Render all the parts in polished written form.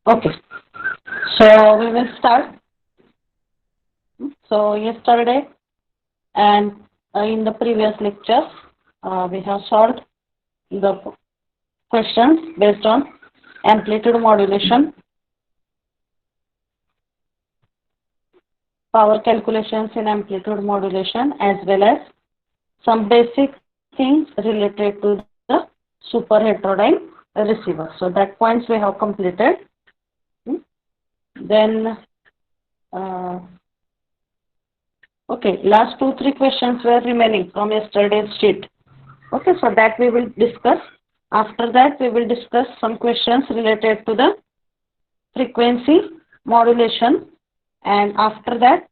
Okay, so we will start. So yesterday and in the previous lectures, we have solved the questions based on amplitude modulation, power calculations in amplitude modulation, as well as some basic things related to the super heterodyne receiver. So that points we have completed. Hmm. Then, uh, okay, last two, three questions were remaining from yesterday's sheet. Okay, so that we will discuss. After that, we will discuss some questions related to the frequency modulation, and after that,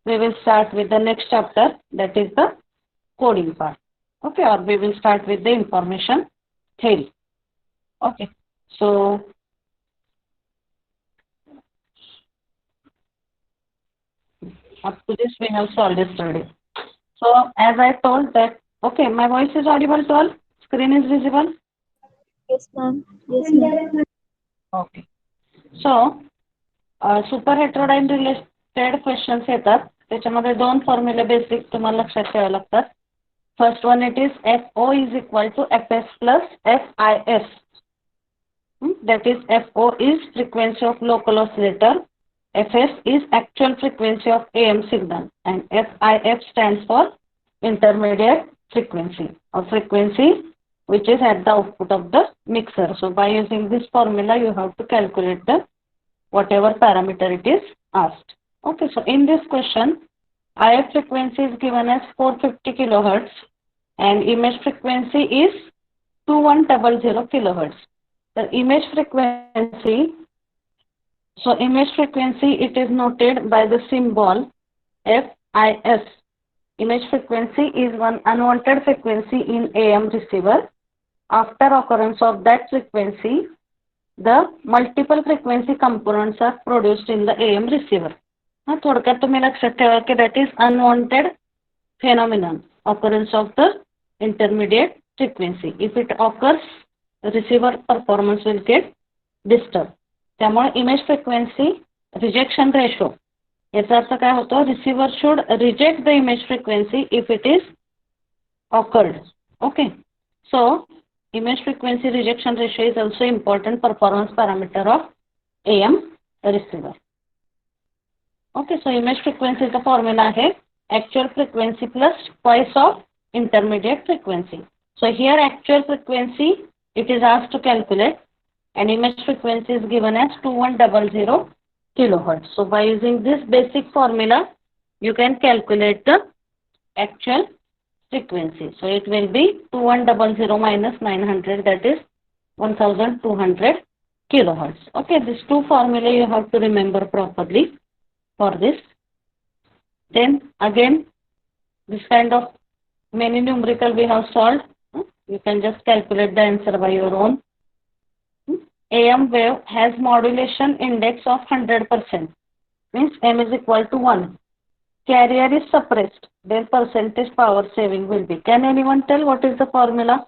we will start with the next chapter, that is the coding part. Okay, or we will start with the information theory. Okay, so up to this we have solved yesterday. So as I told that, okay, my voice is audible to all, screen is visible. Yes, ma'am. Yes, ma'am. Okay, so superheterodyne related questions येतात त्याच्यामध्ये दोन फॉर्म्युले basic तुम्हाला लक्षात ठेवावे लागतात. First one it is FO is equal to FS plus FIS. That is FO is frequency of local oscillator, FS is actual frequency of AM signal, and FIF stands for intermediate frequency or frequency which is at the output of the mixer. So by using this formula you have to calculate the whatever parameter it is asked. Okay, so in this question, IF frequency is given as 450 kilohertz and image frequency is 2100 kilohertz. The image frequency, so image frequency it is noted by the symbol FIS. Image frequency is one unwanted frequency in AM receiver. After occurrence of that frequency, the multiple frequency components are produced in the AM receiver. थोडक्यात तुम्ही लक्षात ठेवा की that is unwanted phenomenon, occurrence of the intermediate frequency. If it occurs, receiver performance will get disturbed. त्यामुळे image frequency rejection ratio याचा अर्थ काय होतो, receiver should reject the image frequency if it is occurred. Okay, so image frequency rejection ratio is also important performance parameter of AM receiver. Okay, so image frequency the formula है actual frequency plus twice of intermediate frequency. So here actual frequency it is asked to calculate and image frequency is given as 2100 kilohertz. So by using this basic formula you can calculate the actual frequency. So it will be 2100 minus 900, that is 1200 kilohertz. Okay, these two formula you have to remember properly for this. Then again this kind of many numerical we have solved. You can just calculate the answer by your own. AM wave has modulation index of 100%, means M is equal to 1. Carrier is suppressed, then percentage power saving will be. Can anyone tell what is the formula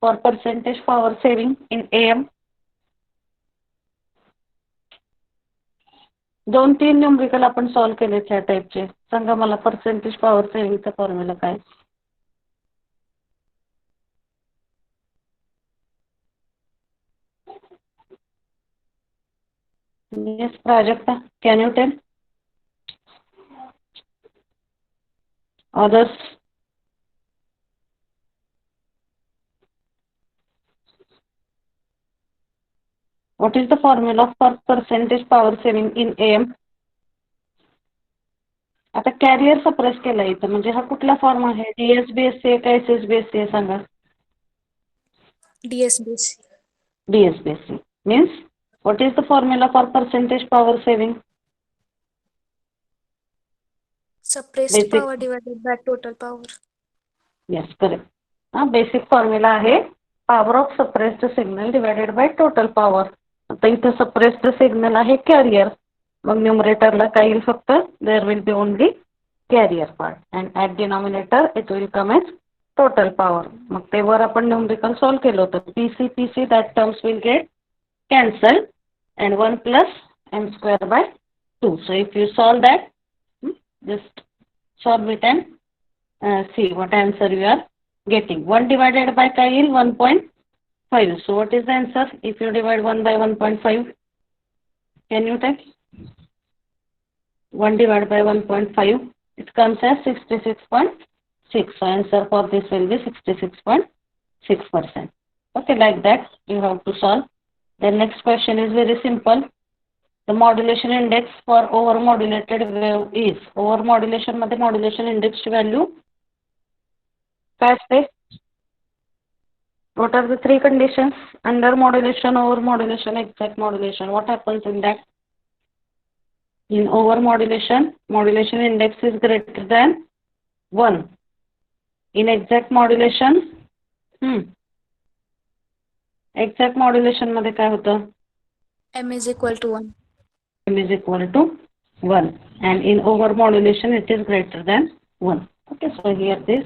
for percentage power saving in AM? दोन तीन numerical आपण solve केले त्या टाइपचे. सांगा मला percentage power सेव्हिंगचा formula काय. Yes, Prajakta, can you tell? Others? What is the formula for percentage power saving in AM? आता career suppress केला इथं म्हणजे हा कुठला फॉर्म आहे, DSBSC आहे का SSBSC आहे सांगा. DSBC. DSBSC means what is the formula for percentage power saving? Suppressed Basic. power divided by total power. Yes, correct. Basic formula आहे power of suppressed signal divided by total power. आता इथं suppressed signal आहे carrier, मग न्यूमरेटरला काय येईल फक्त there will be only carrier part and at denominator it will come as total power. मग ते वर आपण न्यूमरिकल सॉल्व केलं होतं, PC that terms will get cancel and 1 plus m square by 2. So if you solve that, just solve it and see what answer you are getting. 1 divided by काय येईल 1.5. So what is the answer if you divide 1 by 1.5? Can you tell? 1 divided by 1.5, it comes as 66.6. So answer for this will be 66.6%. Okay, like that you have to solve. The next question is very simple. The modulation index for overmodulated wave is. Overmodulation मध्ये modulation index ची value काय असते? What are the three conditions? Under modulation, over modulation, exact modulation. What happens in that? In over modulation, modulation index is greater than 1. In exact modulation, exact modulation मध्ये काय होतं? M is equal to 1. M is equal to 1. And in over modulation, it is greater than 1. Okay, so here this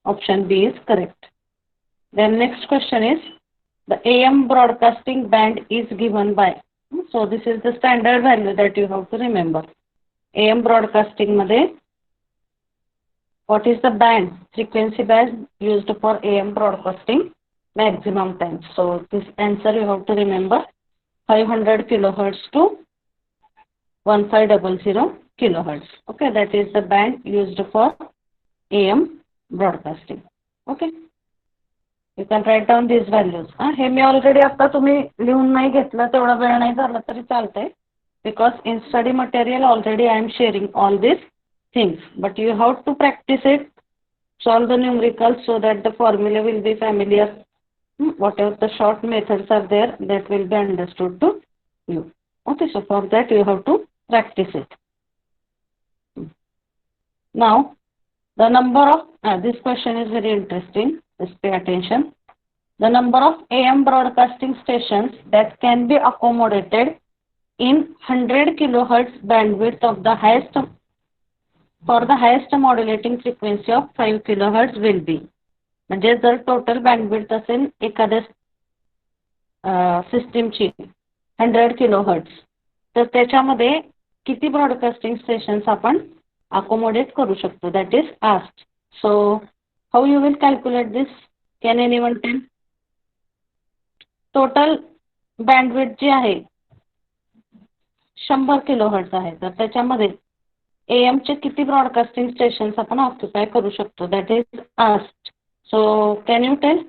option B is correct. Then next question is, the AM broadcasting band is given by. So this is the standard value that you have to remember. AM broadcasting मध्ये what is the band, frequency band used for AM broadcasting maximum time. So this answer you have to remember, 500 kilohertz to 1500 kilohertz. Okay, that is the band used for AM broadcasting. Okay. You can write down these values. Hey me already आता तुम्ही लिहून नाही घेतलं तेवढा वेळ नाही झाला तरी चालतंय, because in study material already I am sharing all these things, but you have to practice it, solve the numericals so that the formula will be familiar. Whatever the short methods are there, that will be understood to you. Okay, so for that you have to practice it. Now, the number of, this question is very interesting, just pay attention. The number of AM broadcasting stations that can be accommodated in 100 kilohertz bandwidth of the highest, for the highest modulating frequency of 5 kilohertz will be. म्हणजे जर total bandwidth असेल एखाद्या सिस्टीमची 100 kilohertz, तर त्याच्यामध्ये किती broadcasting stations आपण accommodate करू शकतो, that is asked. So how you will calculate this? Can anyone tell? Total bandwidth जी आहे 100 किलोहर्ट्ज आहे, तर त्याच्यामध्ये AM चे किती ब्रॉडकास्टिंग स्टेशन्स आपण ऑक्युपाय करू शकतो, that is asked. So can you tell?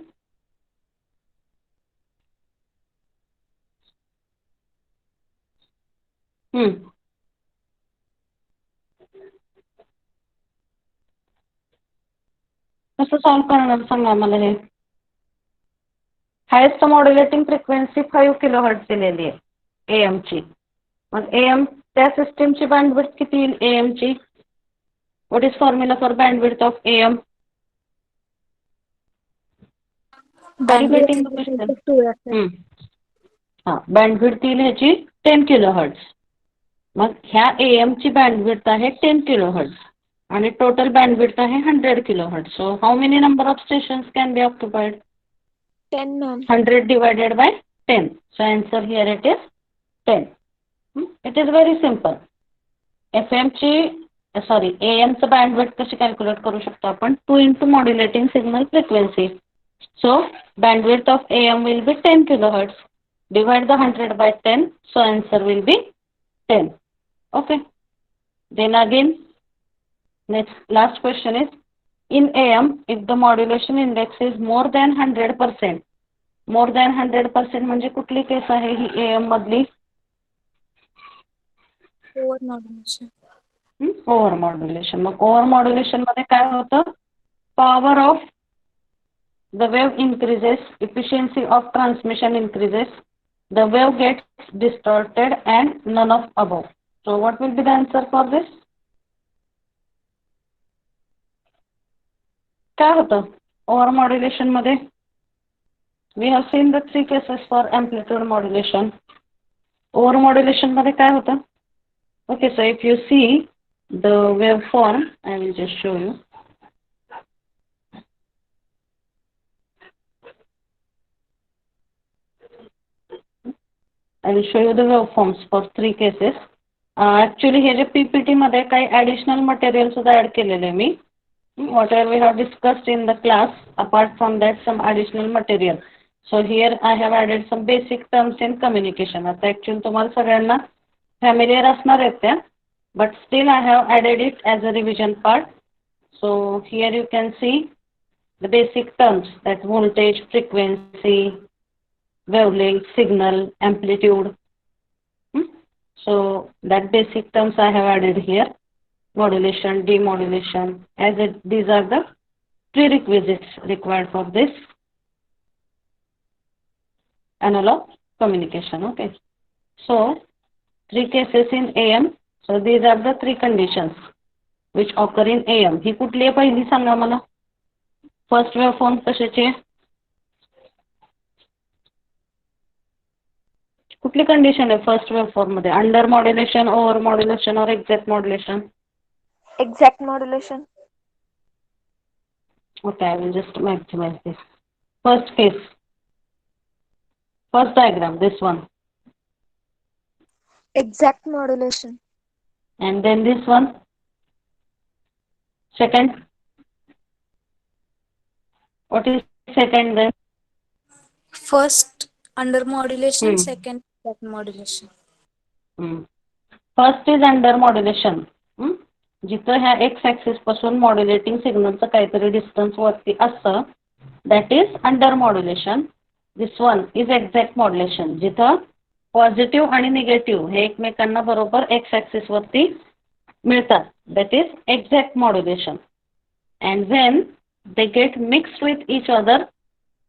कसं सॉल्व करणार सांगा मला हे. हायेस्ट मॉड्युलेटिंग फ्रिक्वेन्सी 5 किलोहर्ट्ज दिलेली आहे AM ची. मग AM त्या सिस्टीमची बँडविड्थ किती येईल AM ची? What is formula for bandwidth of AM? Bandwidth येईल ह्याची 10 किलोहर्ट्ज. मग ह्या AM ची बँडविड्थ आहे 10 किलोहर्ट्ज आणि टोटल बँडविड्थ आहे 100 kilohertz. So how many number of stations can be occupied? 10, ma'am. 100 divided by 10. So answer here it is 10. It is very simple. FM ची AM चं bandwidth कशी calculate करू शकतो आपण? 2 into modulating signal frequency. So bandwidth of AM will be 10 kilohertz. Divide the 100 by 10. So answer will be 10. Okay. Then again, last question is, in AM, if the modulation index is more than 100%, more than 100% म्हणजे कुठली case आहे ही AM मधली? Over modulation. Over modulation. मग over modulation मध्ये काय होतं? Power of the wave increases, efficiency of transmission increases, the wave gets distorted and none of above. So what will be the answer for this? काय होतं over modulation मध्ये? We have seen the 3 cases for amplitude modulation. Over modulation मध्ये काय होतं? Okay, so if you see the waveform, I will just show you. I will show you the waveforms for 3 cases. Actually hey J PPT मध्ये काही additional material सुद्धा add केलेले मी. Whatever we have discussed in the class, apart from that some additional material. So here I have added some basic terms in communication. आता actually तुम्हाला सगळ्यांना familiar असणार आहेत त्या, but still I have added it as a revision part. So here you can see the basic terms, that voltage, frequency, wavelength, signal, amplitude. So that basic terms I have added here. Modulation, demodulation, these are the prerequisites required for this analog communication. Okay, so 3 cases in AM. So these are the 3 conditions which occur in AM. ही कुठली आहे पहिली सांगा मला. First waveform कशाची आहे? कुठली condition आहे first waveform मध्ये? Under modulation, over modulation और exact modulation? Exact modulation. Okay, I will just maximize this. First case, first diagram, this one. Exact modulation. And then this one. Second. What is second then? First under modulation, Hmm. second exact modulation. First is under modulation. जिथं ह्या x axis पासून modulating सिग्नलचं काहीतरी distance वरती असतं, that is under modulation. This one is exact modulation, जिथं positive आणि negative हे एकमेकांना बरोबर एक्स ऍक्सिस वरती मिळतात, that is exact modulation. And when they get mixed with each other,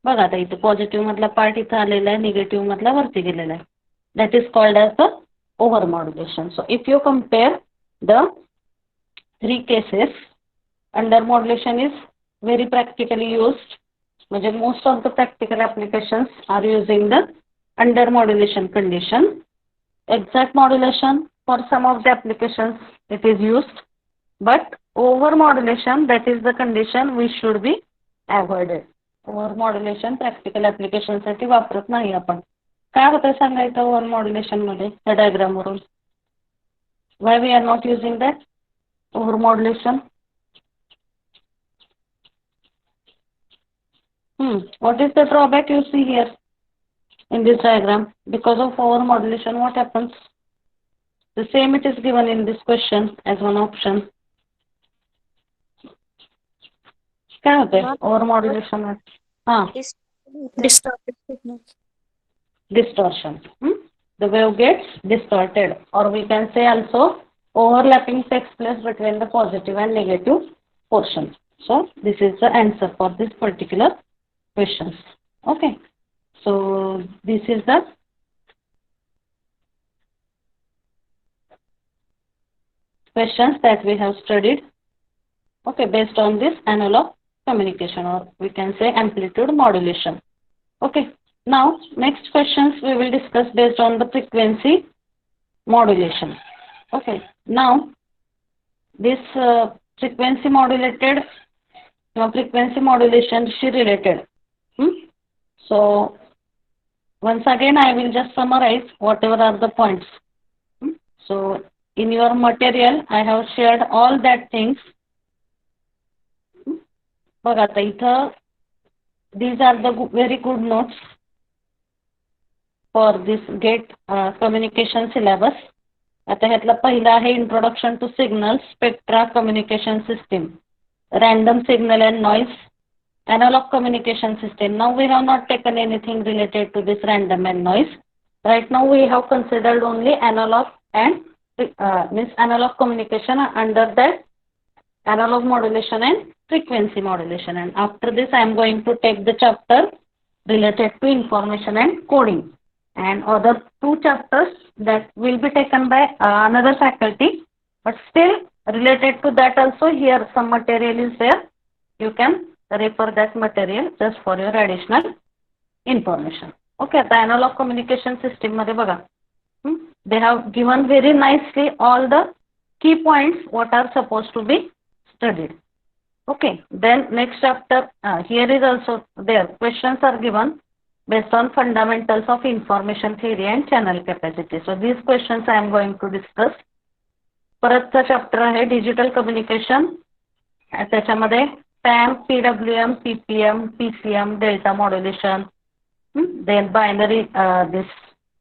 बघा आता इथं पॉझिटिव्ह मधला पार्ट इथं आलेला आहे, निगेटिव्ह मधला वरती गेलेला आहे, that is called as the over modulation. So if you compare the 3 cases, under modulation is very practically used. म्हणजे most of the practical applications are using the under modulation condition. Exact modulation for some of the applications it is used, but over modulation, that is the condition we should be avoided. Over modulation practical application साठी वापरत नाही आपण. काय होतं सांगायचं over modulation मध्ये या diagram वरून? Why we are not using that over modulation? What is the drawback you see here in this diagram? Because of over modulation, what happens? The same it is given in this question as one option. काय होते over modulation? Distorted signal. Distortion. The wave gets distorted, or we can say also overlapping takes place between the positive and negative portions. So this is the answer for this particular questions. Okay, so this is the questions that we have studied, okay, based on this analog communication, or we can say amplitude modulation. Okay, now next questions we will discuss based on the frequency modulation. Okay, now this frequency modulated frequency modulation is related. So once again I will just summarize whatever are the points. So in your material I have shared all that things. बघा आता इथं these are the very good notes for this GATE communication syllabus. आता ह्यातला पहिला आहे introduction to signal, spectra, communication system, random signal and noise, analog communication system. Now we have not taken anything related to this random and noise. Right now we have considered only analog and means analog communication. Under that, analog modulation and frequency modulation. And after this I am going to take the chapter related to information and coding, and other 2 chapters that will be taken by another faculty, but still related to that also here some material is there. You can refer that material just for your additional information. Okay, the analog communication system मध्ये बघा, they have given very nicely all the key points what are supposed to be studied. Okay, then next chapter here is also there questions are given. based on fundamentals of information theory and channel capacity. So these questions I am going to discuss. परतचा chapter आहे digital communication. त्याच्यामध्ये PAM, PWM, PPM, PCM, delta modulation, then binary this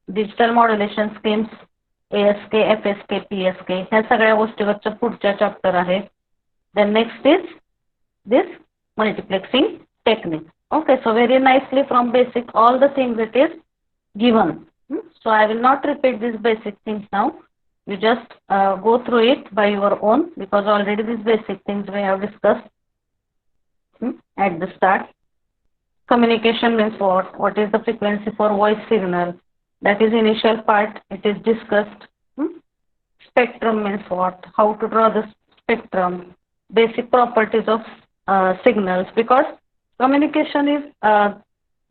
digital modulation schemes, ASK, FSK, PSK ह्या सगळ्या गोष्टीवरच्या पुढच्या chapter आहे. Then next is this multiplexing technique. Okay, so very nicely from basic all the things it is given. So I will not repeat these basic things now. You just go through it by your own because already these basic things we have discussed at the start. Communication means what? What is the frequency for voice signal? That is initial part. It is discussed. Spectrum means what? How to draw the spectrum? Basic properties of signals, because communication is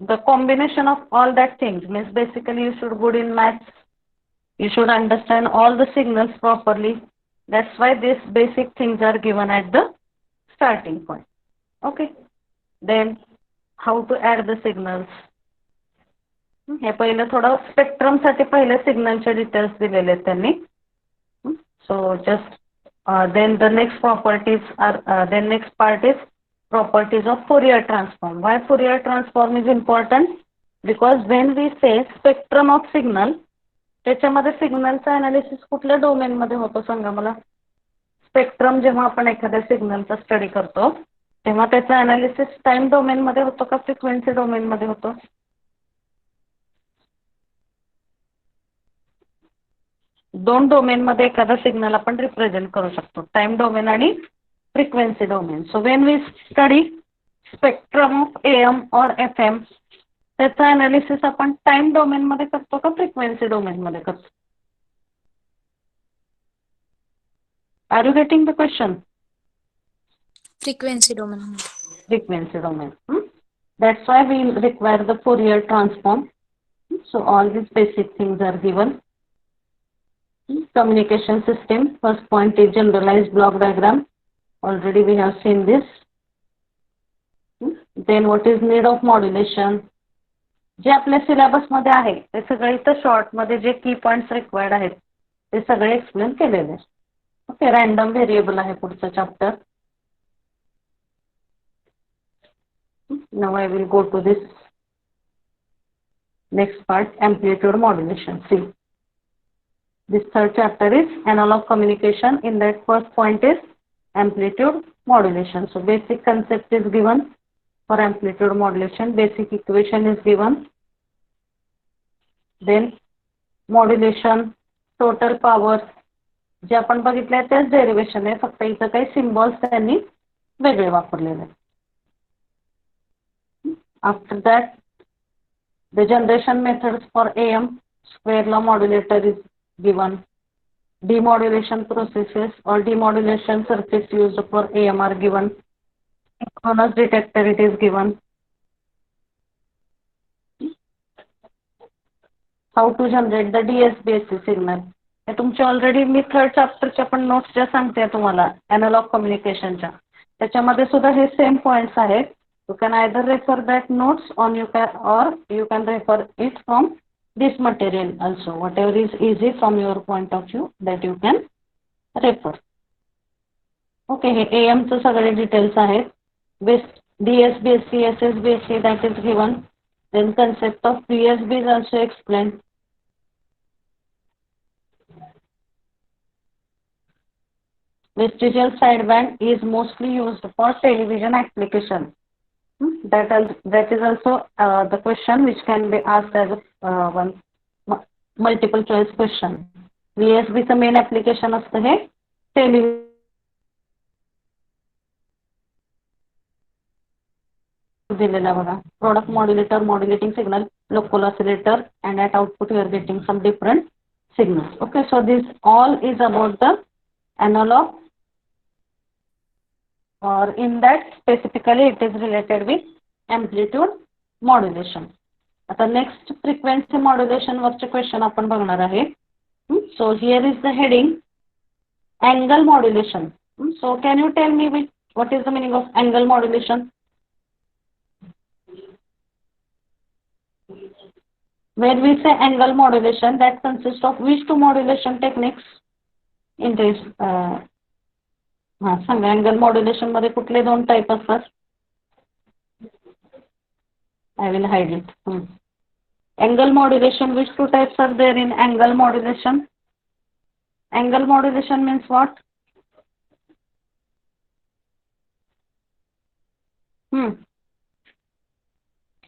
the combination of all that things. Means basically you should good in maths, you should understand all the signals properly. That's why these basic things are given at the starting point. Okay, then how to add the signals. हे पहिलं थोडं spectrum साठी पहिले सिग्नलचे details दिलेले आहेत त्यांनी. So just then the next properties are then next part is properties of Fourier transform. Why Fourier transform is important? Because when we say spectrum of signal, त्याच्यामध्ये सिग्नलचा अनालिसिस कुठल्या डोमेन मध्ये होतो सांगा मला. स्पेक्ट्रम जेव्हा आपण एखाद्या सिग्नलचा स्टडी करतो तेव्हा त्याचा अनालिसिस टाइम डोमेन मध्ये होतो का फ्रिक्वेन्सी डोमेन मध्ये होतो. दोन डोमेन मध्ये एखादा सिग्नल आपण रिप्रेझेंट करू शकतो, टाइम डोमेन आणि frequency domain. So when we study spectrum of AM or FM, त्याचा अनालिसिस आपण टाइम डोमेन मध्ये करतो का फ्रिक्वेन्सी डोमेन मध्ये करतो. Are you getting the question. Frequency domain. Frequency domain. That's why we require the Fourier transform. So all these basic things are given. Communication system. First point is generalized block diagram. Already we have seen this. Then what is need of modulation. जे आपल्या syllabus मध्ये आहे ते सगळे इथं short मध्ये जे की points required आहेत ते सगळे एक्सप्लेन केलेले आहेत. ओके, रॅन्डम व्हेरिएबल आहे पुढचं chapter. Now I will go to this next part, amplitude modulation. See, this third chapter is analog communication. In that first point is amplitude modulation. So basic concept is given for amplitude modulation. Basic equation is given. Then modulation, total power. जे आपण बघितले तेच derivation आहे, फक्त इथं काही symbols त्यांनी वेगळे वापरलेले आहेत. After that, the generation methods for AM square law modulator is given. Demodulation processes or demodulation circuits used for AM are given. Synchronous detector it is given. How to generate the DSBC signal. हे तुमच्या already मी third चॅप्टरच्या पण notes ज्या सांगते तुम्हाला analogue कम्युनिकेशनच्या, त्याच्यामध्ये सुद्धा हे same points आहेत. You can either refer that notes on you can refer it from this material also. Whatever is easy from your point of view that you can refer. Okay, हे AM चं सगळे details आहेत. DSBC, SSBC that is given. Then concept of PSB is also explained. Vestigial sideband is mostly used for television application. That is also the question which can be asked as one multiple choice question. VSB चं main application असतं हे television दिलेला बघा. Product modulator, modulating signal, local oscillator, and at output you are getting some different signals. Okay, so this all is about the analog, or in that specifically it is related with amplitude modulation. आता next frequency modulation वरचे question आपण बघणार आहे. So here is the heading, angle modulation. So can you tell me what is the meaning of angle modulation? When we say angle modulation, that consists of which two modulation techniques in this? Sanga, angle modulation मध्ये कुठले दोन type असतात? I will hide it. Angle modulation, which two types are there in angle modulation? Angle modulation means what?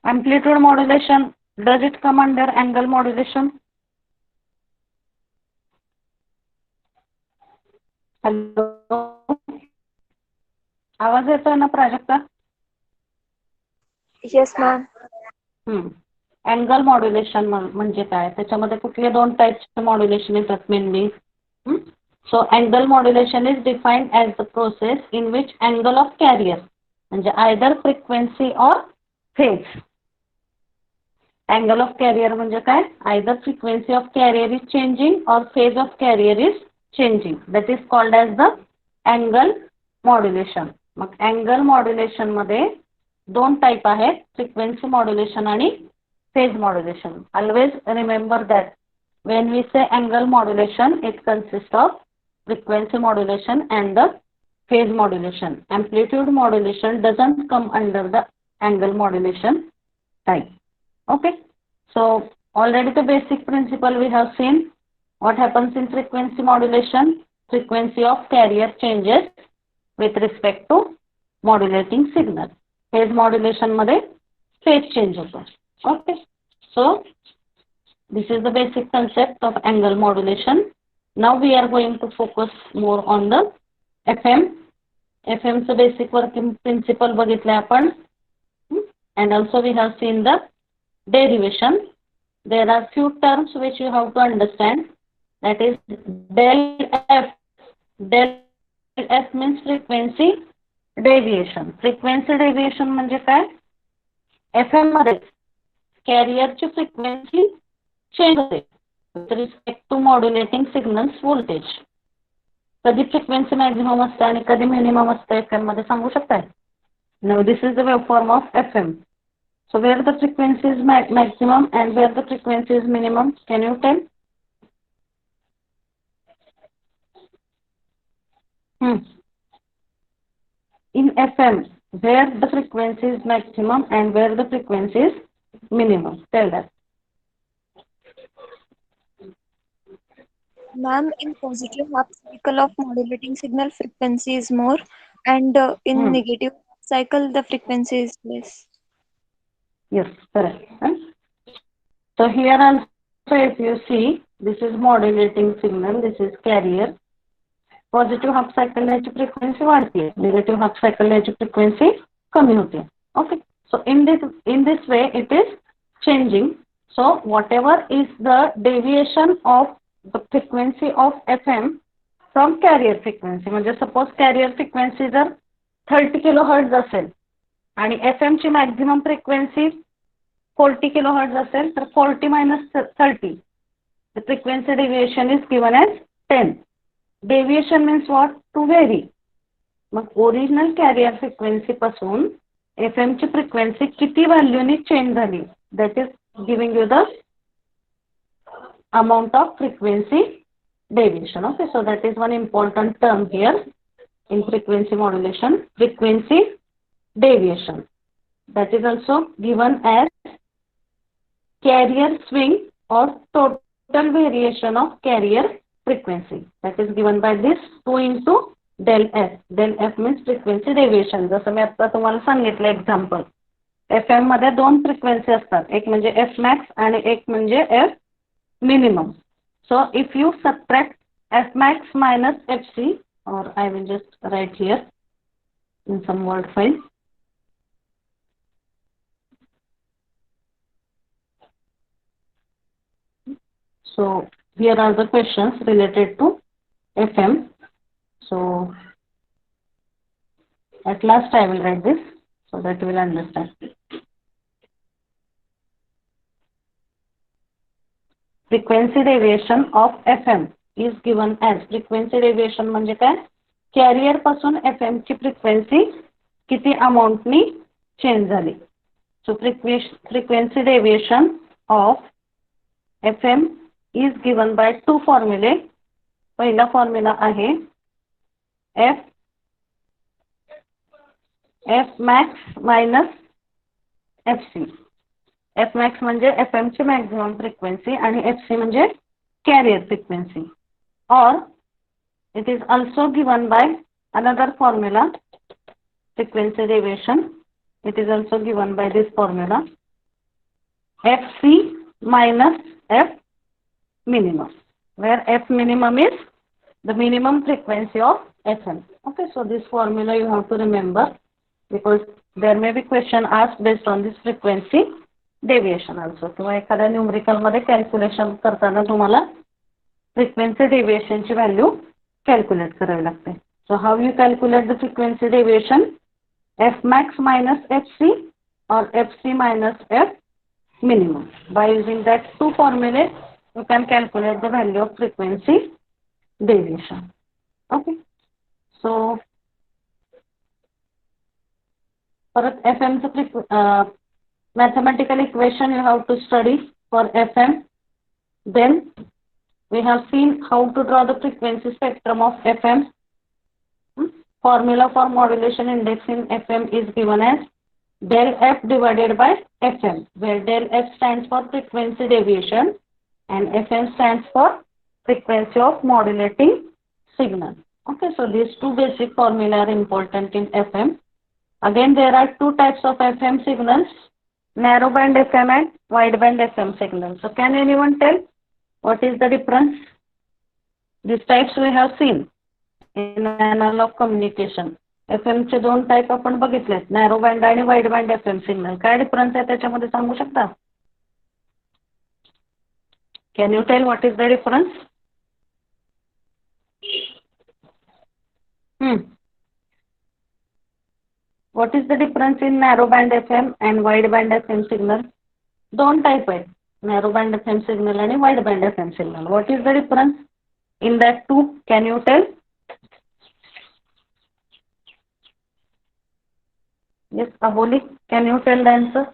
Amplitude modulation, does it come under angle modulation? Hello? आवाज येतोय ना Prajakta? Yes, ma'am. Angle modulation म्हणजे काय, त्याच्यामध्ये कुठले दोन टाइप्सचे modulation येतात mainly? So angle modulation is defined as the process in which angle of carrier म्हणजे either frequency or phase. Angle of carrier म्हणजे काय? Either frequency of carrier is changing or phase of carrier is changing. That is called as the angle modulation. मग angle modulation मध्ये दोन type आहेत, frequency modulation आणि phase modulation. Always remember that when we say angle modulation, it consists of frequency modulation and the phase modulation. Amplitude modulation doesn't come under the angle modulation type. Okay, so already the basic principle we have seen. What happens in frequency modulation? Frequency of carrier changes with respect to modulating signal. Phase modulation मध्ये phase change होतो. Okay, so this is the basic concept of angle modulation. Now we are going to focus more on the FM. FM चं basic working principle बघितलं आपण, and also we have seen the derivation. There are few terms which you have to understand. That is del F. Del F means frequency deviation. Frequency deviation म्हणजे काय? FM मध्ये carrier ची frequency change होते with respect to modulating signals voltage. कधी frequency maximum असते आणि कधी minimum असते FM मध्ये, सांगू शकताय? Now this is the waveform of FM. So where the frequency is maximum and where the frequency is minimum, can you tell? In FM, where the frequency is maximum and where the frequency is minimum, tell that. Ma'am, in positive half cycle of modulating signal, frequency is more, and in negative cycle, the frequency is less. Yes, correct. So here also if you see, this is modulating signal, this is carrier. Positive half cycle याची frequency वाढते, negative half cycle याची frequency कमी होते. Okay, so in this way it is changing. So whatever is the deviation of the frequency of FM from carrier frequency, म्हणजे suppose carrier frequency जर 30 kilohertz असेल आणि FM ची maximum frequency 40 kilohertz असेल तर 40 minus 30, the frequency deviation is given as 10. Deviation means what? To vary. मग original carrier frequency पासून FM ची फ्रिक्वेन्सी किती व्हॅल्यूनी चेंज झाली, that is giving you the amount of frequency deviation. Okay, so that is one important term here in frequency modulation, frequency deviation. That is also given as carrier swing or total variation of carrier frequency. That is given by this 2 into del F. Del F means frequency deviation. जसं मी आता तुम्हाला सांगितलं example, FM मध्ये दोन frequency असतात, एक म्हणजे F max आणि एक म्हणजे F minimum. So if you subtract F max minus FC, or I will just write here in some word file. So here are the questions related to FM. So at last I will write this so that you will understand. Frequency deviation of FM is given as, frequency deviation म्हणजे काय? Career पासून FM ची frequency किती अमाउंटनी change झाली. So frequency deviation of FM is given by two formulae. पहिला formula आहे F max minus FC. F max म्हणजे FM ची मॅक्झिमम फ्रिक्वेन्सी आणि FC म्हणजे carrier frequency. Or it is also given by another formula, frequency deviation. It is also given by this formula, FC minus F minimum, where F minimum is the minimum frequency of FM. Okay, so this formula you have to remember because there may be question asked based on this frequency deviation also. किंवा एखाद्या numerical मध्ये calculation करताना तुम्हाला frequency deviation ची value calculate करावी लागते. So how you calculate the frequency deviation? F max minus FC or FC minus F minimum. By using that two formulas you can calculate the value of frequency deviation. Okay, so परत FM चं mathematical equation you have to study for FM. Then we have seen how to draw the frequency spectrum of FM. Formula for modulation index in FM is given as del F divided by FM, where del F stands for frequency deviation and FM stands for frequency of modulating signal. Okay, so these two basic formula are important in FM. Again, there are two types of FM signals, narrow band FM and wide band FM signals. So can anyone tell what is the difference? These types we have seen in analog communication. FM चे दोन type आपण बघितलेत, narrow band आणि wide band FM signal. काय difference आहे त्याच्यामध्ये सांगू शकता? Can you tell what is the difference? What is the difference in narrow band FM and wide band FM signal? दोन टाइप आहेत, narrow band FM signal आणि wide band FM signal. What is the difference in that two? Can you tell? Yes, Aboli, can you tell the answer?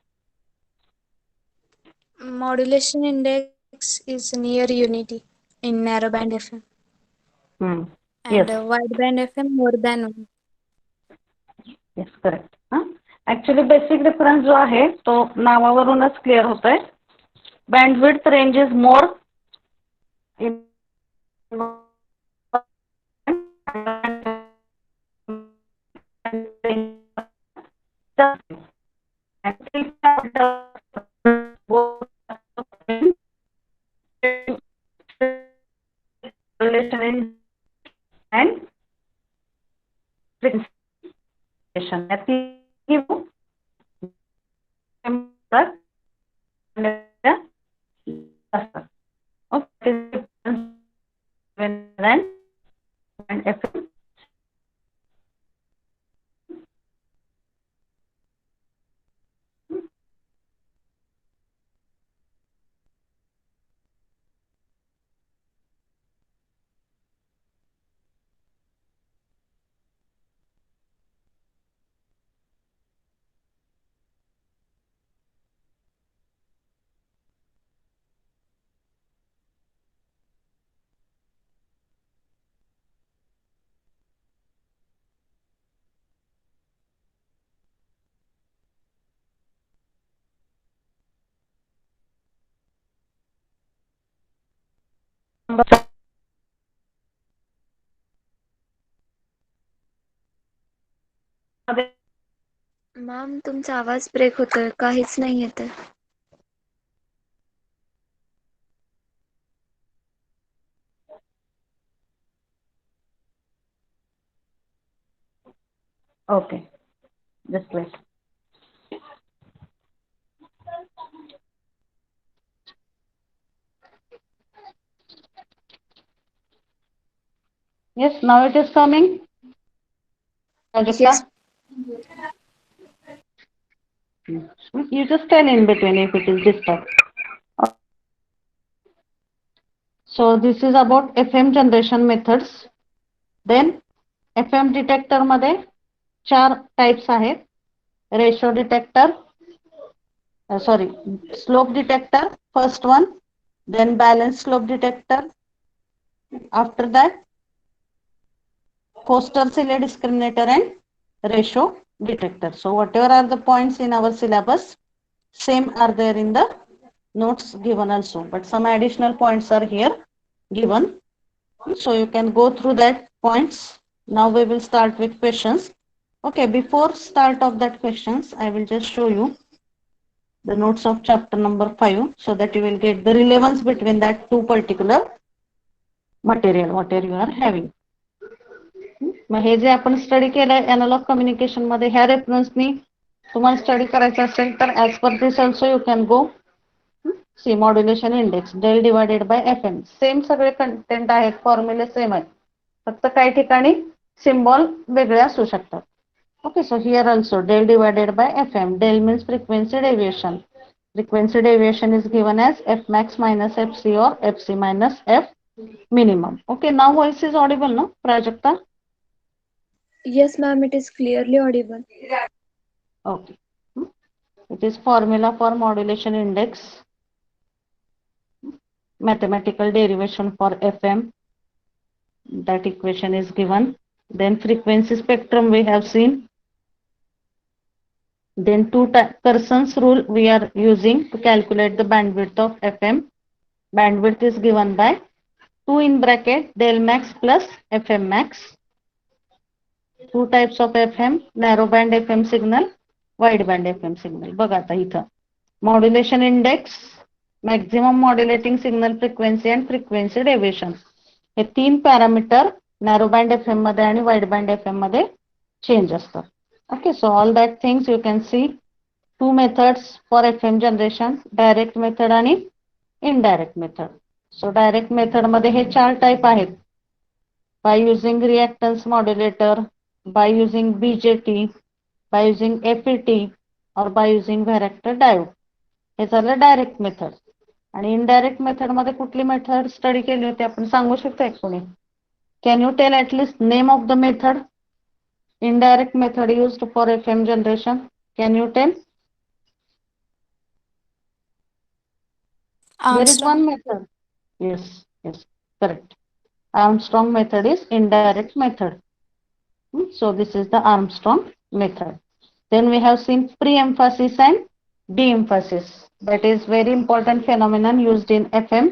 Modulation index is near unity in narrowband FM. And Yes. Wideband FM more than 1. Yes, correct. Actually basic difference जो आहे तो नावावरूनच clear होतोय. Bandwidth range is more in and frequency. And FM. Ma'am तुमचा आवाज break होतोय, काहीच नाही येतंय. Okay, just wait. Yes, now it is coming. Yes. You just tell in between if it is disturbed. So this is about FM generation methods. Then FM detector मध्ये 4 types आहेत. Ratio detector, slope detector, first one, then balance slope detector. After that, Foster-Sele discriminator and ratio detector. So whatever are the points in our syllabus, same are there in the notes given also, but some additional points are here given. So you can go through that points. Now we will start with questions. Okay, before start of that questions, I will just show you the notes of chapter number 5 so that you will get the relevance between that two particular material whatever you are having. मग हे जे आपण study केलंय analogue communication मध्ये ह्या रेफरन्सनी तुम्हाला study करायचं असेल तर as per this also you can go see modulation index del divided by F M same सगळे content आहेत फॉर्म्युले सेम आहेत फक्त काही ठिकाणी सिम्बॉल वेगळे असू शकतात okay so here also del divided by F M del means frequency deviation frequency deviation is given as f max minus fc or fc minus f minimum. Okay, now voice is audible, no, Prajakta? Yes, ma'am, it is clearly audible. Okay. It is formula for modulation index, mathematical derivation for fm. That equation is given. Then frequency spectrum we have seen. Then Kurson's rule we are using to calculate the bandwidth of FM. Bandwidth is given by 2 in bracket del max plus FM max. Two types of FM, narrow band FM signal, wide band FM signal. बघा आता इथं modulation index, maximum modulating signal frequency and frequency deviation. हे तीन parameter narrow band FM मध्ये आणि wide band FM मध्ये change असतात. Okay, so all that things you can see two methods for FM generation, direct method आणि indirect method. So direct method मध्ये हे चार type आहेत. By using reactance modulator, by using BJT, by using FET or by using varactor diode. हे झालं direct method आणि indirect method मध्ये कुठली method study केली होती आपण सांगू शकता कोणी can you tell at least name of the method indirect method used for FM generation, can you tell? There is one method. Yes, correct. Armstrong method is indirect method. So this is the Armstrong method. Then we have seen pre-emphasis and de-emphasis. That is very important phenomenon used in FM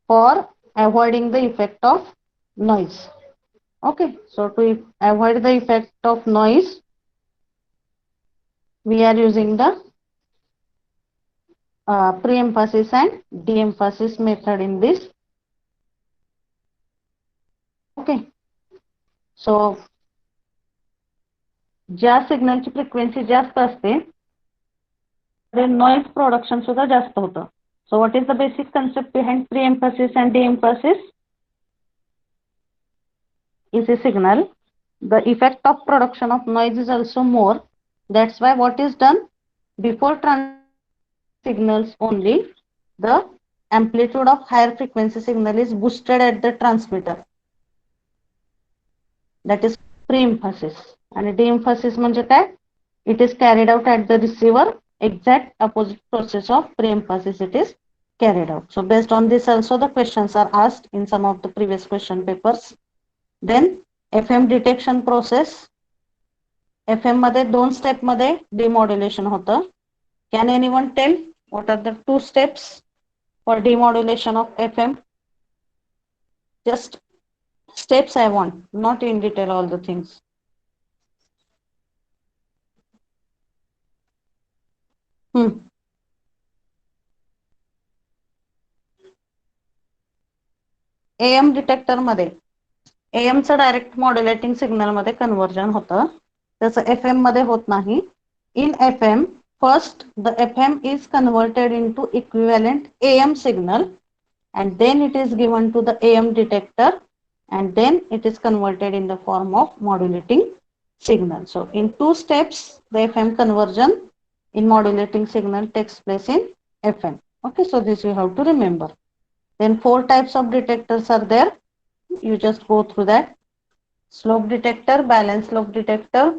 for avoiding the effect of noise. Okay, so to avoid the effect of noise, we are using the pre-emphasis and de-emphasis method in this. Okay, so ज्या सिग्नलची frequency जास्त असते ते noise production सुद्धा जास्त होतं. So what is the basic concept behind pre-emphasis and de-emphasis? Is a signal, the effect of production of noise is also more. That's why what is done before signals only, the amplitude of higher frequency signal is boosted at the transmitter. That is pre-emphasis. And de-emphasis म्हणजे काय? It is carried out at the receiver. Exact opposite process of pre-emphasis it is carried out. So based on this also the questions are asked in some of the previous question papers. Then FM detection process. FM मध्ये दोन step मध्ये demodulation होतं. Can anyone tell what are the two steps for demodulation of FM? Just steps I want, not in detail all the things. AM detector मध्ये AM चं direct modulating signal मध्ये conversion होतं त्याचं FM मध्ये होत नाही. In FM first the FM is converted into equivalent AM signal and then it is given to the AM detector and then it is converted in the form of modulating signal. So in two steps the FM conversion in modulating signal takes place in FM. Okay, so this you have to remember. Then 4 types of detectors are there. You just go through that. Slope detector, balance slope detector,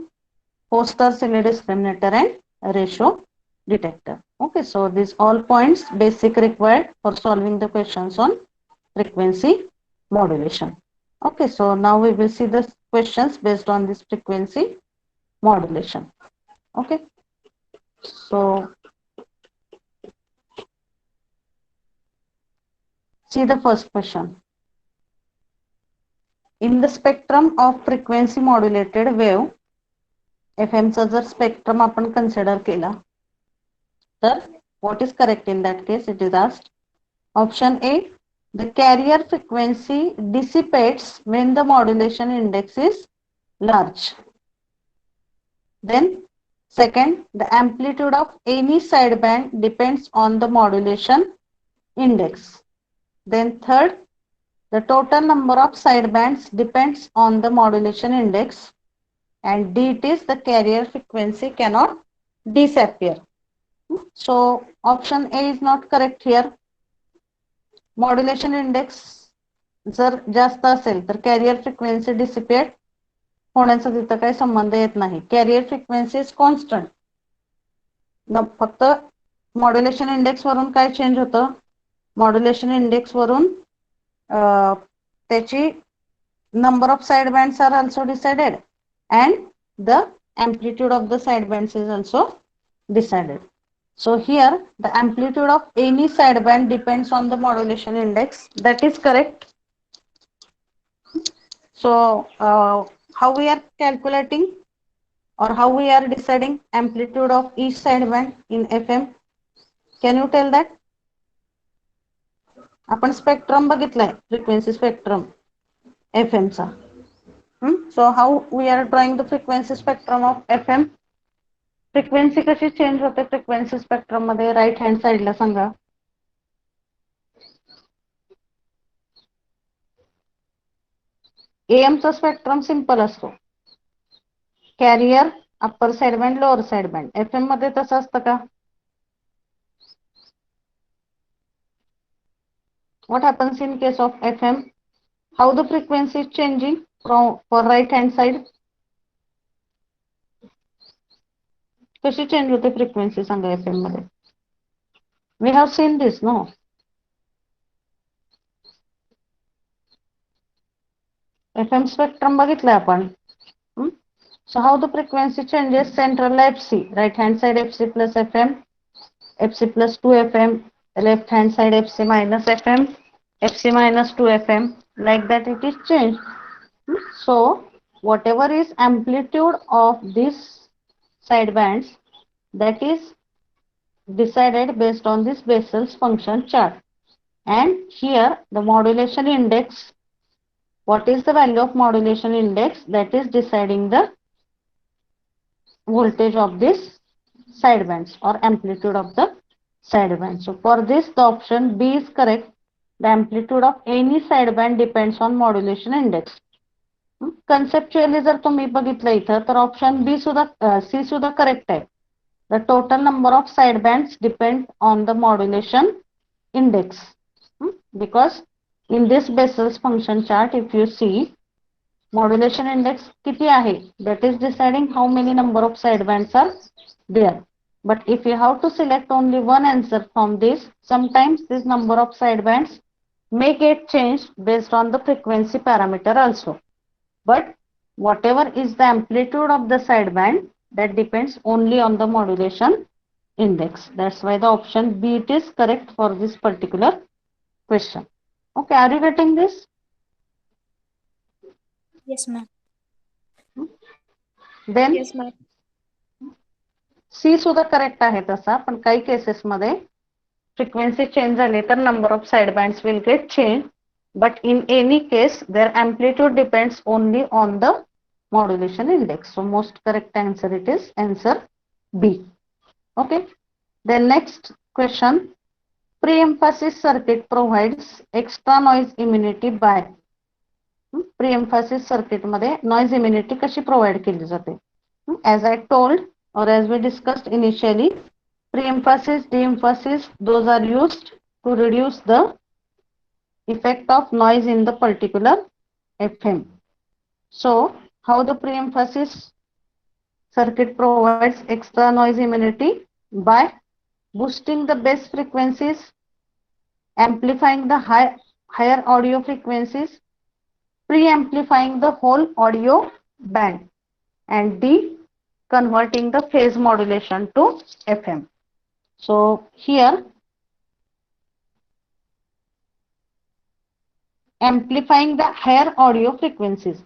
Foster-Sele discriminator and ratio detector. Okay, so these all points basic required for solving the questions on frequency modulation. Okay, so now we will see the questions based on this frequency modulation. Okay, so see the first question. In the spectrum of frequency modulated wave, FM चा जर spectrum आपण consider केला, तर what is correct in that case? It is asked. Option A, the carrier frequency dissipates when the modulation index is large. Then second, the amplitude of any sideband depends on the modulation index. Then third, the total number of sidebands depends on the modulation index. And D, it is the carrier frequency cannot disappear. So option A is not correct here. Modulation index जर जास्त असेल तर career frequency dissipate होण्याचा तिथं काही संबंध येत नाही. Carrier frequency is constant. फक्त मॉड्युलेशन इंडेक्स वरून काय चेंज होतं, मॉड्युलेशन इंडेक्स वरून त्याची number of sidebands are also decided and the amplitude of the sidebands is also decided. So here the amplitude of any sideband depends on the modulation index. That is correct. So how we are calculating or how we are deciding amplitude of each sideband in FM? Can you tell that? आपण spectrum बघितलाय, frequency spectrum FM चा. So how we are drawing the frequency spectrum of FM? Frequency कशी change होते frequency spectrum मध्ये? Right hand साइडला सांगा. AM चा spectrum simple असतो, carrier upper side band lower side band. FM मध्ये तसं असतं का? What happens in case of FM? How the frequency is changing from for right hand side? कशी चेंज होते फ्रिक्वेन्सी सांगा FM मध्ये? We have seen this, no? FM spectrum बघितलाय आपण. So how the frequency changes? Central FC, right hand side FC plus FM, FC plus 2 FM, left hand side FC minus FM, FC minus 2 FM, like that it is changed. So whatever is amplitude of these sidebands, that is decided based on this Bessel's function chart. And here the modulation index, what is the value of modulation index? That is deciding the voltage of this sidebands or amplitude of the sideband. So for this the option B is correct. The amplitude of any sideband depends on modulation index. Conceptually जर तुम्ही बघितलं इथं तर option B सुद्धा सी सुद्धा correct आहे. The total number of sidebands depend on the modulation index. Because in this Bessel's function chart, if you see, modulation index किती आहे, that is deciding how many number of sidebands are there. But if you have to select only one answer from this, sometimes this number of sidebands may get changed based on the frequency parameter also. But whatever is the amplitude of the sideband, that depends only on the modulation index. That's why the option B it is correct for this particular question. Okay, are you getting this? Yes, ma'am. Then Yes, ma'am. C सुद्धा correct आहे तसा, पण काही cases मध्ये frequency change झाली तर number of sidebands will get change. But in any case, their amplitude depends only on the modulation index. So most correct answer it is answer B. Okay. Then next question. Pre-emphasis circuit provides extra noise immunity by. Pre-emphasis circuit मध्ये noise immunity कशी provide केली जाते? As I told or as we discussed initially, pre-emphasis, de-emphasis, those are used to reduce the effect of noise in the particular FM. So how the pre-emphasis circuit provides extra noise immunity? by boosting the bass frequencies, amplifying the higher audio frequencies, pre-amplifying the whole audio band, and D, converting the phase modulation to FM. So here amplifying the higher audio frequencies.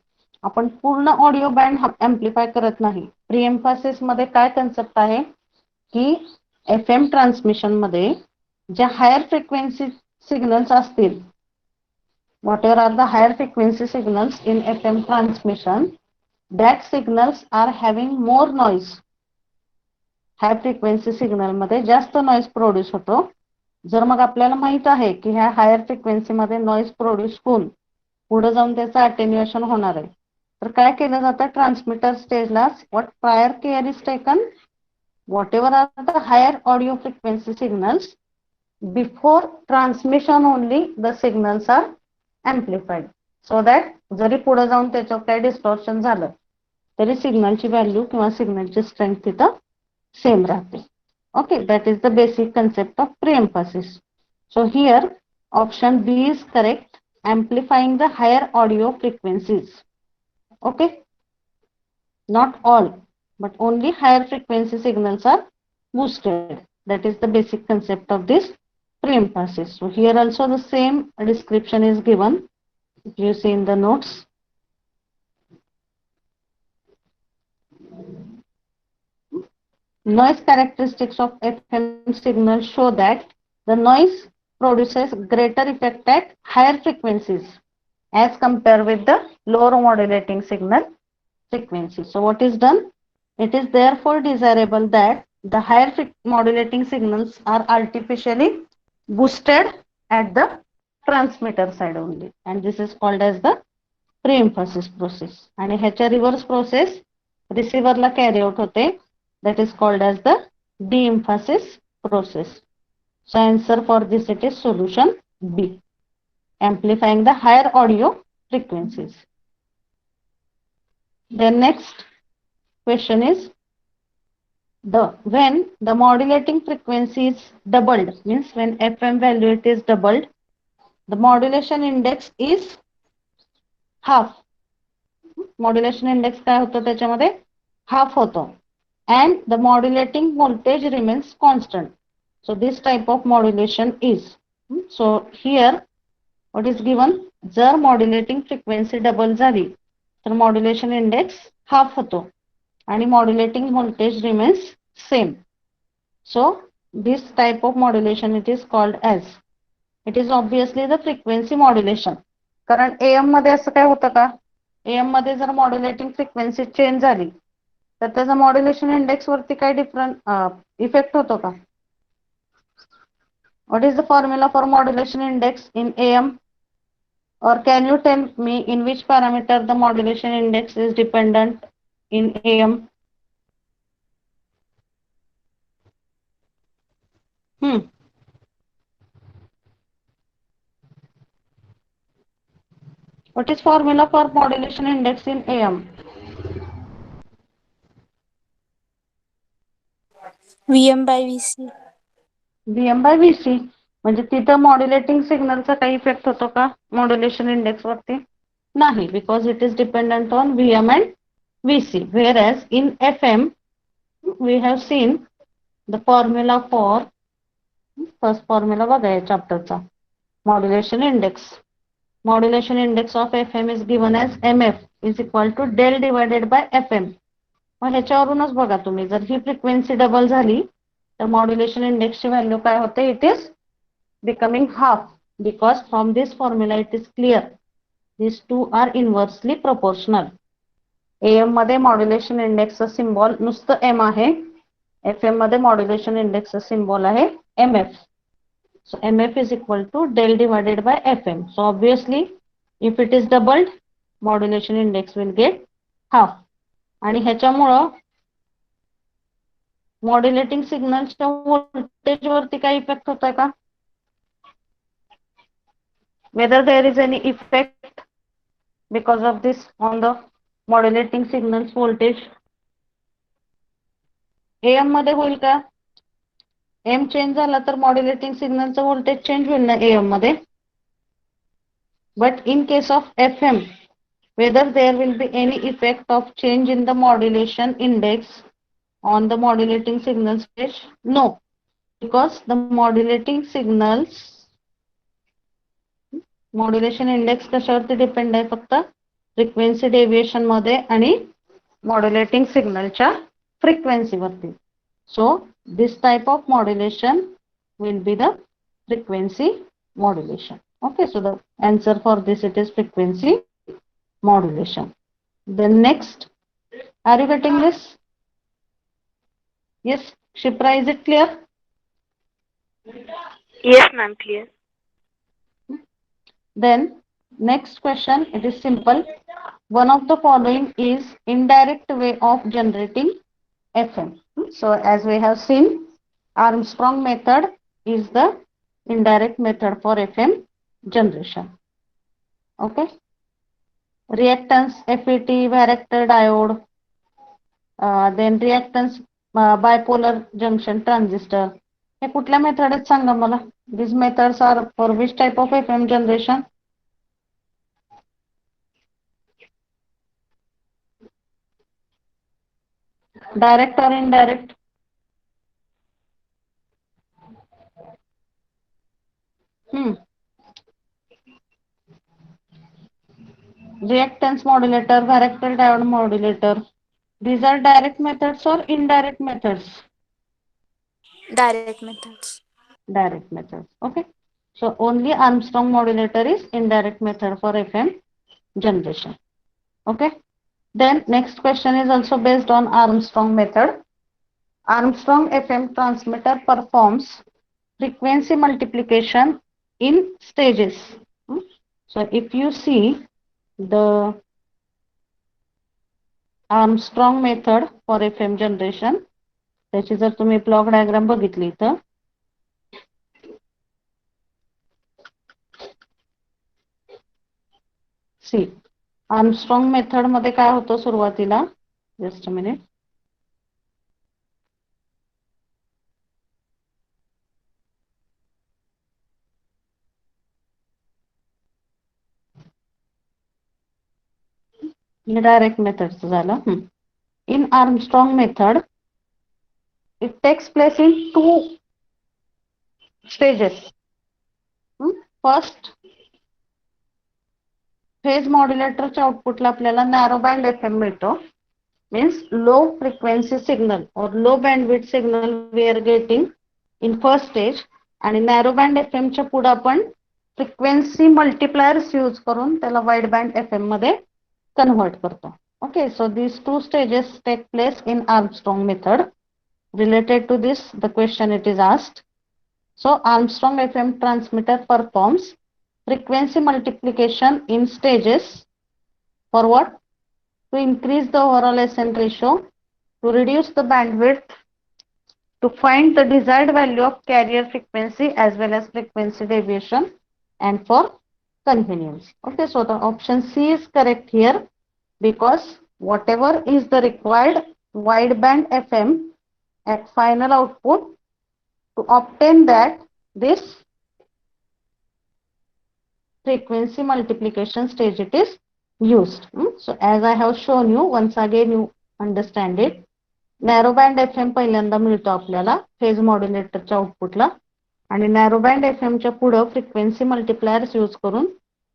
आपण पूर्ण audio band amplify करत नाही. Pre Mphasis मध्ये काय concept आहे की FM transmission मध्ये ज्या हायर फ्रिक्वेन्सी सिग्नल्स असतील, whatever are the higher frequency signals in FM transmission, that signals are having more noise. High frequency signal मध्ये जास्त नॉइज प्रोड्यूस होतो. जर मग आपल्याला माहित आहे की ह्या हायर फ्रिक्वेन्सी मध्ये नॉइज प्रोड्यूस होऊन पुढे जाऊन त्याचं अटेन्युएशन होणार आहे, तर काय केलं जातं ट्रान्समीटर स्टेजला, what prior care is taken, whatever are the higher audio frequency signals, before transmission only the signals are amplified, so that जरी पुढे जाऊन त्याच्यावर काही डिस्टॉर्शन झालं तरी सिग्नलची व्हॅल्यू किंवा सिग्नलची स्ट्रेंथ तिथं सेम राहते. Okay, that is the basic concept of pre-emphasis. So here option B is correct, amplifying the higher audio frequencies. Okay, not all, but only higher frequency signals are boosted. That is the basic concept of this pre-emphasis. So here also the same description is given, if you see in the notes. Noise characteristics of FM signal show that the noise produces greater effect at higher frequencies as compared with the lower modulating signal frequency. So what is done? It is therefore desirable that the higher modulating signals are artificially boosted at the transmitter side only, and this is called as the pre-emphasis process. आणि ह्याच्या reverse process रिसिव्हरला carry out होते, that is called as the de-emphasis process. So answer for this, it is solution B, amplifying the higher audio frequencies. Then next question is, when the modulating frequency is doubled, means when FM value it is doubled, the modulation index is half. Modulation index काय होतं त्याच्यामध्ये, half होतो, and the modulating voltage remains constant. So this type of modulation is, so here what is given, जर modulating frequency double झाली तर modulation index half होतो आणि modulating voltage remains same. So this type of modulation it is called as, it is obviously the frequency modulation. कारण AM मध्ये असं काय होतं का, AM मध्ये जर modulating frequency चेंज झाली तर त्याचा मॉड्युलेशन इंडेक्स वरती काय डिफरंट इफेक्ट होतो का? What is the formula for modulation index in AM? Or can you tell me in which parameter the modulation index is dependent in AM? What is formula for modulation index in AM? VM by VC. VM by VC. म्हणजे तिथं modulating सिग्नलचा काही effect होतो का modulation index वरती? नाही, because it is dependent on VM and VC. Whereas in FM we have seen the formula for, first formula बघा या चॅप्टरचा, modulation index. Modulation index of FM is given as MF is equal to del divided by FM. मग ह्याच्यावरूनच बघा तुम्ही, जर ही frequency double झाली तर modulation इंडेक्सची value काय होते, it is becoming half, because from this formula it is clear this two are inversely proportional. AM मध्ये modulation इंडेक्सचं symbol नुसतं M आहे, FM मध्ये मॉड्युलेशन इंडेक्सचं सिम्बॉल आहे MF. So MF is equal to del divided by FM. So obviously if it is doubled, modulation index will get half. आणि ह्याच्यामुळं modulating सिग्नलच्या व्होल्टेज वरती काही इफेक्ट होतोय का? Whether there is any effect because of this on the modulating signals voltage? AM मध्ये होईल का? एम चेंज झाला तर मॉड्युलेटिंग सिग्नलचं व्होल्टेज चेंज होईल ना AM मध्ये. But in case of FM, whether there will be any effect of change in the modulation index on the modulating signal stage? No, because the modulating signals modulation index कशावरती depend आहे? फक्त frequency deviation मध्ये आणि modulating सिग्नलच्या फ्रिक्वेन्सीवरती. So this type of modulation will be the frequency modulation. Okay, so the answer for this, it is frequency modulation. The next, are you getting this? Yes, Shipra, is it clear? Yes, ma'am, clear. Then next question, it is simple. One of the following is indirect way of generating FM. So as we have seen, Armstrong method is the indirect method for FM generation. Okay. Reactance FET, varactor diode, then reactance bipolar junction transistor. हे कुठल्या method आहेत सांगा मला. These methods are for which type of FM generation? Direct or indirect? Reactance modulator, varactor diode modulator. These are direct methods or indirect methods? Direct methods. Direct methods. Okay. So only Armstrong modulator is indirect method for FM generation. Okay. Then next question is also based on Armstrong method. Armstrong FM transmitter performs frequency multiplication in stages. So if you see the Armstrong method for FM generation, त्याची जर तुम्ही block diagram बघितली तर सी Armstrong method मध्ये काय होतं सुरुवातीला, just a minute, direct method झालं. In Armstrong method it takes place in two stages. First, phase मॉड्युलेटरच्या आउटपुटला आपल्याला नॅरो बँड FM मिळतो. Means low frequency signal or low bandwidth signal we are getting in first stage. आणि narrow band FM च्या पुढे आपण frequency multipliers use करून त्याला वाईड बँड FM मध्ये कन्व्हर्ट करतो. Okay, so these two stages take place in Armstrong method. Related to this, the question it is asked. So Armstrong FM transmitter performs frequency multiplication in stages for what? To increase the overall SN ratio, to reduce the bandwidth, to find the desired value of carrier frequency as well as frequency deviation, and for convenience. Okay, so the option C is correct here, because whatever is the required wideband FM at final output, to obtain that, this frequency multiplication stage it is used. So as I have shown you, once again you understand it. Narrow band FM पहिल्यांदा मिळतो आपल्याला phase मॉड्युलेटरच्या आउटपुटला, आणि narrow band FM च्या पुढे frequency multipliers use करून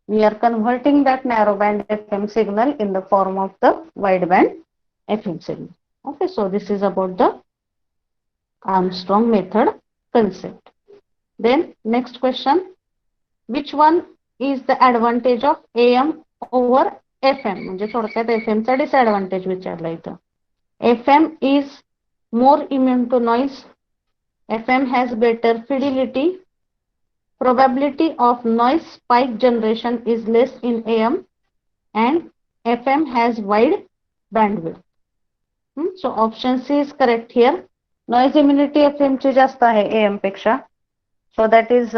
we are converting that narrow band FM signal in the form of the wide band FM signal. Okay, so this is about the Armstrong method concept. Then next question, which one is the advantage of AM over FM? म्हणजे थोडक्यात FM चा disadvantage विचारला इथं. FM is more immune to noise. FM has better fidelity. Probability of noise spike generation is less in AM, and FM has wide bandwidth. So option C is correct here. Noise immunity FM ची जास्त आहे AM पेक्षा. So that is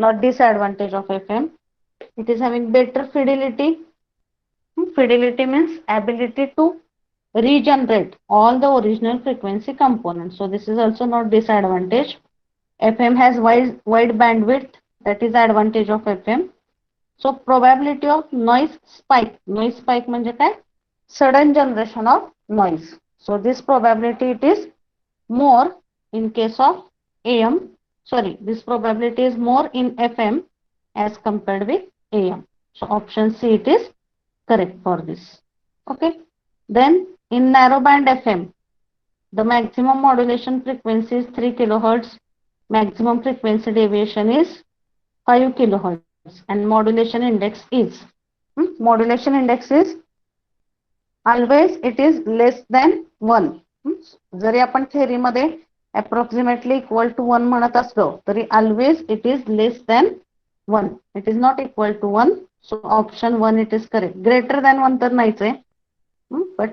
not disadvantage of FM. It is having better fidelity. Fidelity means ability to regenerate all the original frequency components. So this is also not disadvantage. FM has wide bandwidth, that is advantage of FM. So probability of noise spike म्हणजे काय? Sudden generation of noise. So this probability it is more in case of AM. Sorry, this probability is more in FM as compared with AM. So option C it is correct for this. Okay. Then in narrowband FM, the maximum modulation frequency is 3 kilohertz. Maximum frequency deviation is 5 kilohertz and modulation index is modulation index is always it is less than 1. जरी आपण theory मध्ये approximately equal to 1 म्हणत असलो तरी always it is less than 1. It is not equal to 1. So option 1 it is correct. Greater than 1 तर नाहीच आहे. but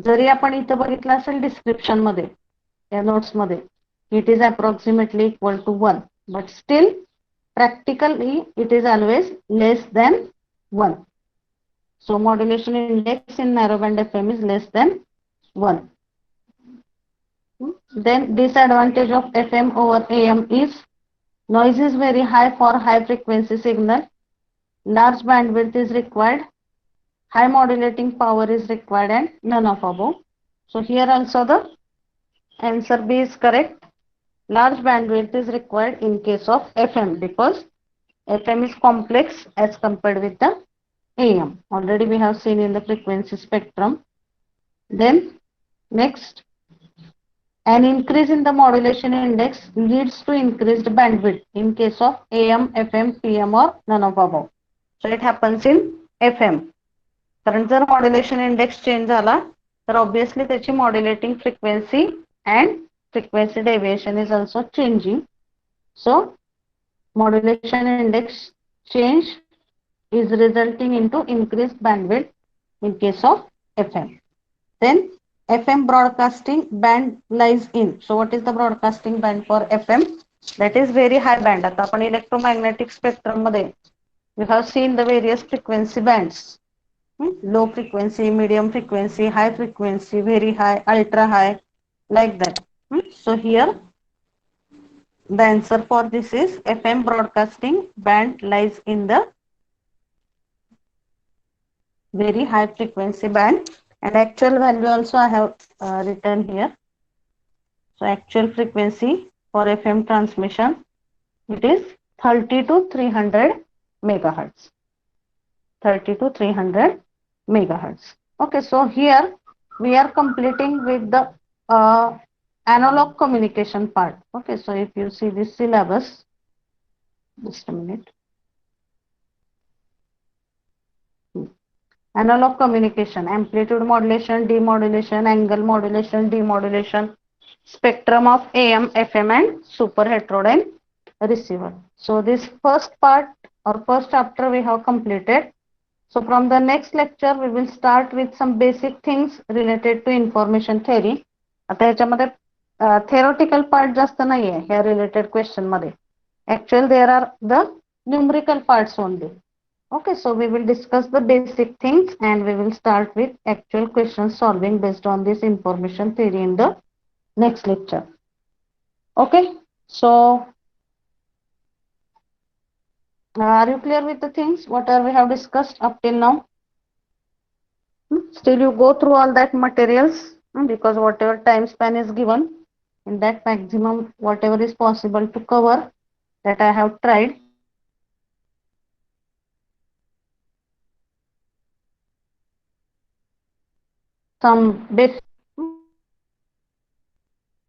जरी आपण इथं बघितलं असेल डिस्क्रिप्शन मध्ये या नोट्स मध्ये it is approximately equal to 1, but still practically it is always less than 1. So modulation index in narrowband FM is less than 1. Then disadvantage of FM over AM is noise is very high for high frequency signal, large bandwidth is required, high modulating power is required, and none of above. So here also the answer B is correct. Large bandwidth is required in case of FM because FM is complex as compared with the AM. Already we have seen in the frequency spectrum. Then next, an increase in the modulation index leads to increased bandwidth in case of AM, FM, PM or none of above. So it happens in FM. कारण जर modulation index change झाला तर obviously त्याची modulating frequency and frequency deviation is also changing. So modulation index change is resulting into increased bandwidth in case of FM. Then FM broadcasting band lies in. So what is the broadcasting band for FM? That is very high band. आता आपण electromagnetic spectrum मध्ये we have seen the various frequency bands. Low frequency, medium frequency, high frequency, very high, ultra high, like that. So here the answer for this is FM broadcasting band lies in the very high frequency band, and actual value also I have written here. So actual frequency for FM transmission, it is 30 to 300 megahertz. 30 to 300 megahertz. Okay, so here we are completing with the analog communication part. Okay, so if you see this syllabus, just a minute. Analog communication, amplitude modulation, demodulation, angle modulation, demodulation, spectrum of AM, FM and super heterodyne receiver. So this first part or first chapter we have completed. So from the next lecture we will start with some basic things related to information theory. आता याच्यामध्ये theoretical part जास्त नाही आहे ह्या related question मध्ये. Actually there are the numerical parts only. Okay, so we will discuss the basic things and we will start with actual question solving based on this information theory in the next lecture. Okay, so are you clear with the things whatever we have discussed up till now? Still you go through all that materials because whatever time span is given in that maximum whatever is possible to cover that I have tried. Some basic